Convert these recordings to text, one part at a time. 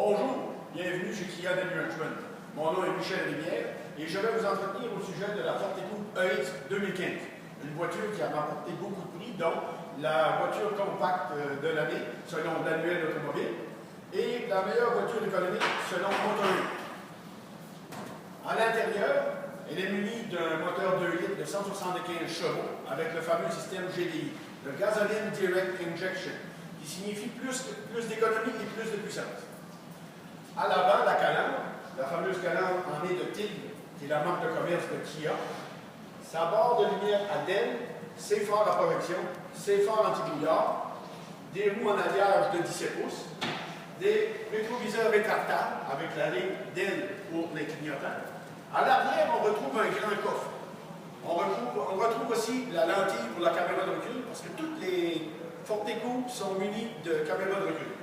Bonjour, bienvenue chez Kia Management. Mon nom est Michel Rivière et je vais vous entretenir au sujet de la Fortecoupe EX 2015. Une voiture qui a remporté beaucoup de prix, dont la voiture compacte de l'année selon l'annuel automobile et la meilleure voiture économique selon Motor. À l'intérieur, elle est munie d'un moteur 2 litres de 175 chevaux avec le fameux système GDI, le Gasoline Direct Injection, qui signifie plus d'économie et plus de puissance. À l'avant, la calandre, la fameuse calandre en nez de tigre, qui est la marque de commerce de Kia. Sa barre de lumière ADEL, ses phares à projection, ses phares anti-brouillard, des roues en alliage de 17 pouces, des rétroviseurs rétractables avec la ligne DEL pour les clignotants. À l'arrière, on retrouve un grand coffre. On retrouve aussi la lentille pour la caméra de recul, parce que toutes les Fortecoupe sont munies de caméra de recul.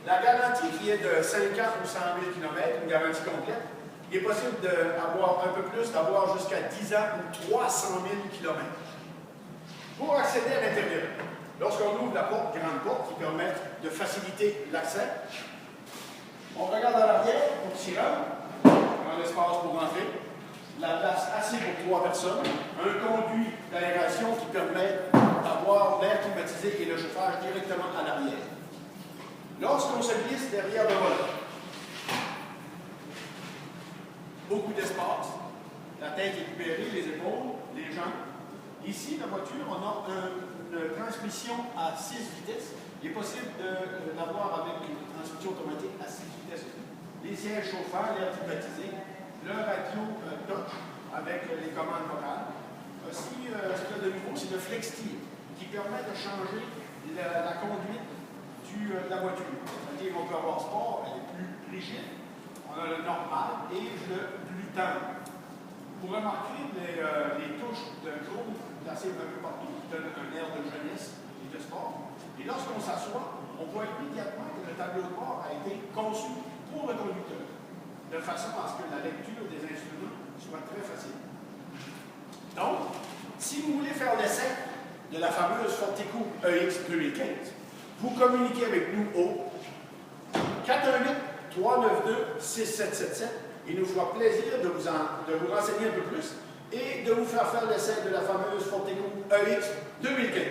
La garantie qui est de 50 ou 100 000 km, une garantie complète, il est possible d'avoir un peu plus, d'avoir jusqu'à 10 ans ou 300 000 km. Pour accéder à l'intérieur, lorsqu'on ouvre la porte, grande porte, qui permet de faciliter l'accès, on regarde à l'arrière pour s'y rendre, un espace pour rentrer, la place assise pour 3 personnes, un conduit d'aération qui permet d'avoir l'air climatisé et le chauffage directement à l'arrière. Lorsqu'on se glisse derrière le volant, beaucoup d'espace, la tête est libérée, les épaules, les jambes. Ici, la voiture, on a une transmission à 6 vitesses. Il est possible d'avoir avec une transmission automatique à 6 vitesses. Les sièges chauffants, l'air climatisé, le radio touch avec les commandes vocales. Aussi, ce qu'il y a de nouveau, c'est le FlexSteer qui permet de changer la conduite de la voiture. C'est-à-dire qu'on peut avoir sport, elle est plus rigide. On a le normal et le plus tendre. Pour remarquer les touches de chrome placées un peu partout qui donnent un air de jeunesse et de sport. Et lorsqu'on s'assoit, on voit immédiatement que le tableau de bord a été conçu pour le conducteur, de façon à ce que la lecture des instruments soit très facile. Donc, si vous voulez faire l'essai de la fameuse Fortecoupe EX 2015, vous communiquez avec nous au 418-392-6777. Il nous fera plaisir de vous renseigner un peu plus et de vous faire l'essai de la fameuse Fortecoupe EX 2015.